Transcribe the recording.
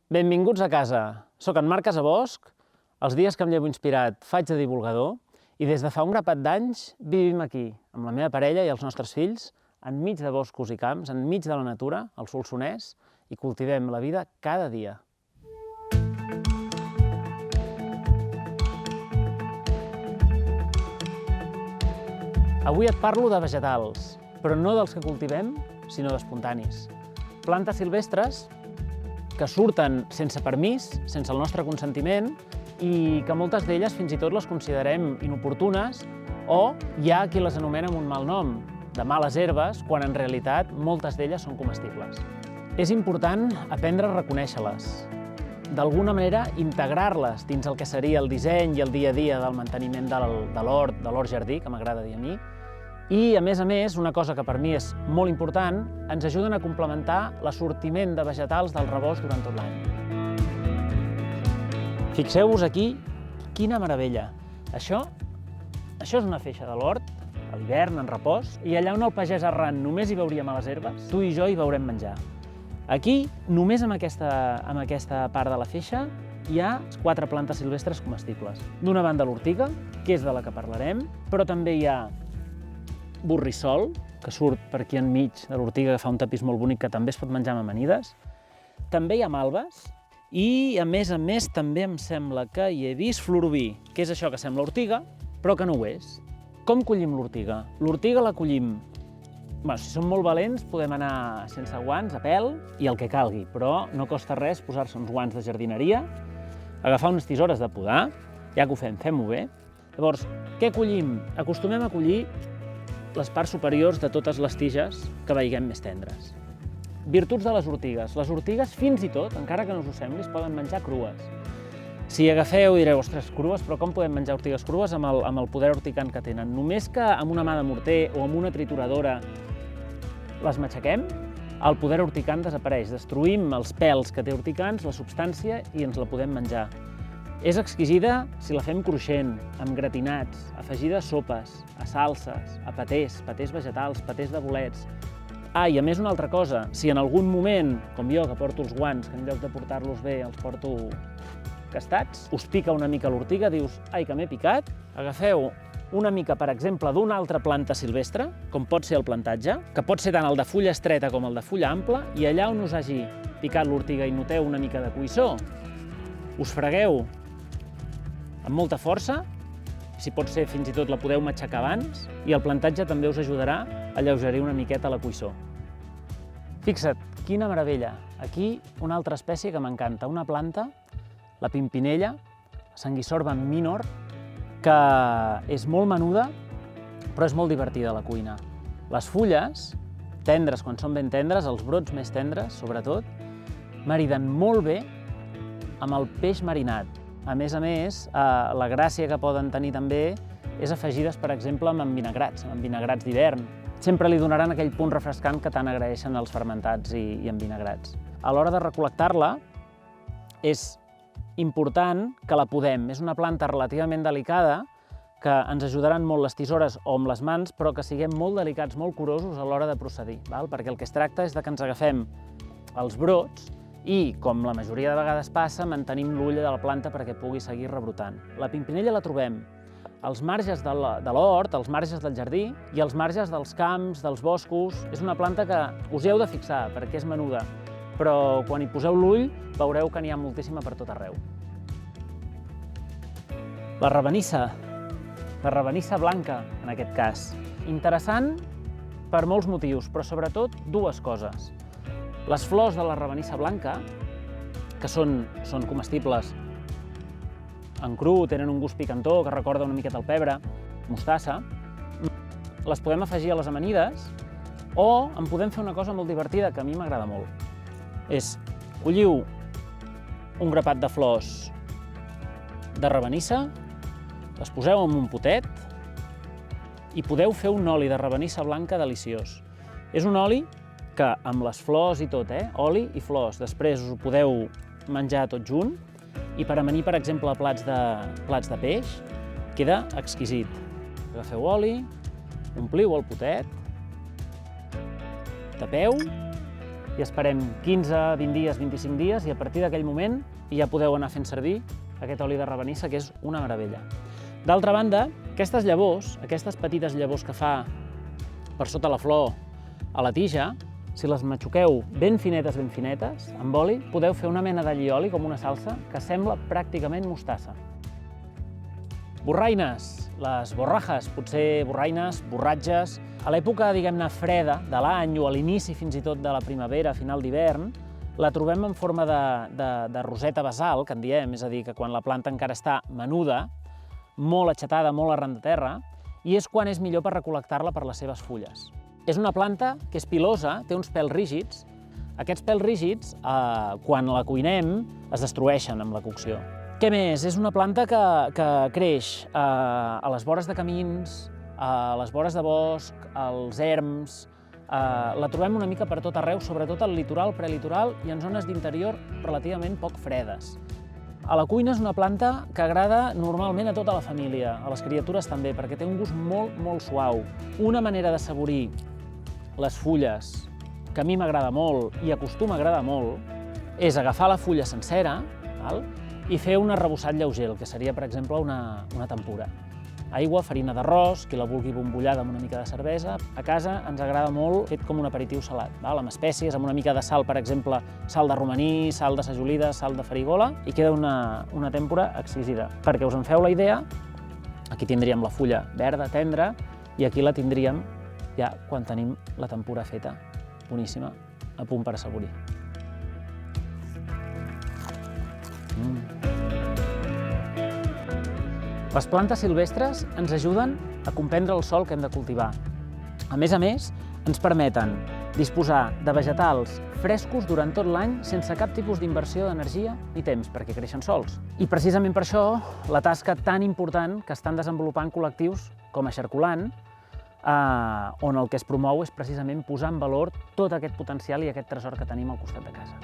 Benvinguts a casa. Soc en Marc Casabosch. Els dies que em llevo inspirat faig de divulgador i des de fa un grapat d'anys vivim aquí, amb la meva parella i els nostres fills, enmig de boscos i camps, enmig de la natura, al Solsonès, i cultivem la vida cada dia. Avui et parlo de vegetals, però no dels que cultivem, sinó d'espontanis. Plantes silvestres que surten sense permís, sense el nostre consentiment, i que moltes d'elles fins i tot les considerem inoportunes o hi ha qui les anomena amb un mal nom, de males herbes, quan en realitat moltes d'elles són comestibles. És important aprendre a reconèixer-les, d'alguna manera integrar-les dins el que seria el disseny i el dia a dia del manteniment de l'hort-jardí, que m'agrada dir a mi, i, a més, una cosa que per mi és molt important, ens ajuden a complementar l'assortiment de vegetals del rebost durant tot l'any. Fixeu-vos aquí, quina meravella! Això és una feixa de l'hort, a l'hivern, en repòs, i allà on el pagès errant només hi veuria males herbes, tu i jo hi veurem menjar. Aquí, només amb aquesta part de la feixa, hi ha 4 plantes silvestres comestibles. D'una banda l'ortiga, que és de la que parlarem, però també hi ha borrissol, que surt per aquí enmig de l'ortiga, que fa un tapís molt bonic, que també es pot menjar amb amanides. També hi ha malves i, a més, també em sembla que hi he vist floroví, que és això que sembla ortiga, però que no ho és. Com collim l'ortiga? L'ortiga la collim, si som molt valents, podem anar sense guants, a pèl, i el que calgui, però no costa res posar-se uns guants de jardineria, agafar unes tisores de podar, ja que ho fem-ho bé. Llavors, què collim? Acostumem a collir les parts superiors de totes les tiges que veiguem més tendres. Virtuts de les ortigues. Les ortigues, fins i tot, encara que no us ho sembli, es poden menjar crues. Si agafeu i direu, ostres, crues, però com podem menjar ortigues crues amb el poder urticant que tenen? Només que amb una mà de morter o amb una trituradora les matxaquem, el poder urticant desapareix. Destruïm els pèls que té urticants, la substància, i ens la podem menjar. És exquisida si la fem cruixent, amb gratinats, afegida a sopes, a salses, a patés vegetals, patés de bolets. I a més una altra cosa, si en algun moment, com jo, que porto els guants, que en lloc de portar-los bé els porto gastats, us pica una mica l'ortiga, dius, ai, que m'he picat, agafeu una mica, per exemple, d'una altra planta silvestre, com pot ser el plantatge, que pot ser tant el de fulla estreta com el de fulla ampla, i allà on us hagi picat l'ortiga i noteu una mica de cuissó, us fregueu amb molta força, si pot ser fins i tot la podeu matxacar abans, i el plantatge també us ajudarà a alleugerir una miqueta la cuissó. Fixa't, quina meravella! Aquí una altra espècie que m'encanta, una planta, la pimpinella, Sanguisorban minor, que és molt menuda, però és molt divertida a la cuina. Les fulles, tendres quan són ben tendres, els brots més tendres, sobretot, mariden molt bé amb el peix marinat. A més, la gràcia que poden tenir també és afegides, per exemple, amb vinagrats d'hivern. Sempre li donaran aquell punt refrescant que tant agraeixen els fermentats i envinagrats. A l'hora de recol·lectar-la, és important que la podem. És una planta relativament delicada, que ens ajudaran molt les tisores o amb les mans, però que siguem molt delicats, molt curosos a l'hora de procedir, perquè el que es tracta és que ens agafem els brots i, com la majoria de vegades passa, mantenim l'ulla de la planta perquè pugui seguir rebrotant. La pimpinella la trobem als marges de l'hort, als marges del jardí i als marges dels camps, dels boscos. És una planta que us hi heu de fixar perquè és menuda, però quan hi poseu l'ull veureu que n'hi ha moltíssima per tot arreu. La ravenissa blanca, en aquest cas. Interessant per molts motius, però sobretot dues coses. Les flors de la ravenissa blanca, que són comestibles en cru, tenen un gust picantó que recorda una miqueta el pebre, mostassa, les podem afegir a les amanides o en podem fer una cosa molt divertida que a mi m'agrada molt. Colliu un grapat de flors de ravenissa, les poseu en un potet i podeu fer un oli de ravenissa blanca deliciós. És un oli que amb les flors i tot, oli i flors, després us ho podeu menjar tot junt i per amanir, per exemple, plats de peix, queda exquisit. Agafeu oli, ompliu el potet, tapeu i esperem 15, 20 dies, 25 dies i a partir d'aquell moment ja podeu anar fent servir aquest oli de ravenissa, que és una meravella. D'altra banda, aquestes llavors, aquestes petites llavors que fa per sota la flor a la tija, si les matxuqueu ben finetes, amb oli, podeu fer una mena d'allioli, com una salsa, que sembla pràcticament mostassa. Borraines, les borrajes, potser borraines, borratges. A l'època, diguem-ne, freda de l'any o a l'inici fins i tot de la primavera, a final d'hivern, la trobem en forma de roseta basal, que en diem, és a dir, que quan la planta encara està menuda, molt aixetada, molt arran de terra, i és quan és millor per recol·lectar-la per les seves fulles. És una planta que és pilosa, té uns pèls rígids. Aquests pèls rígids, quan la cuinem, es destrueixen amb la cocció. Què més? És una planta que creix a les vores de camins, a les vores de bosc, als erms. La trobem una mica per tot arreu, sobretot al litoral, prelitoral i en zones d'interior relativament poc fredes. A la cuina és una planta que agrada normalment a tota la família, a les criatures també, perquè té un gust molt, molt suau. Una manera d'assaborir les fulles, que a mi m'agrada molt i acostuma a agradar molt, és agafar la fulla sencera i fer un arrebossat lleuger, el que seria, per exemple, una tempura. Aigua, farina d'arròs, qui la vulgui bombollada amb una mica de cervesa. A casa ens agrada molt fet com un aperitiu salat, amb espècies, amb una mica de sal, per exemple, sal de romaní, sal de sajolida, sal de farigola, i queda una tèmpora exquisida. Perquè us en feu la idea, aquí tindríem la fulla verda, tendra, i aquí la tindríem ja quan tenim la tempura feta, boníssima, a punt per assaborir. Les plantes silvestres ens ajuden a comprendre el sòl que hem de cultivar. A més, ens permeten disposar de vegetals frescos durant tot l'any sense cap tipus d'inversió d'energia ni temps, perquè creixen sols. I precisament per això, la tasca tan important que estan desenvolupant col·lectius com Eixarcolant, on el que es promou és precisament posar en valor tot aquest potencial i aquest tresor que tenim al costat de casa.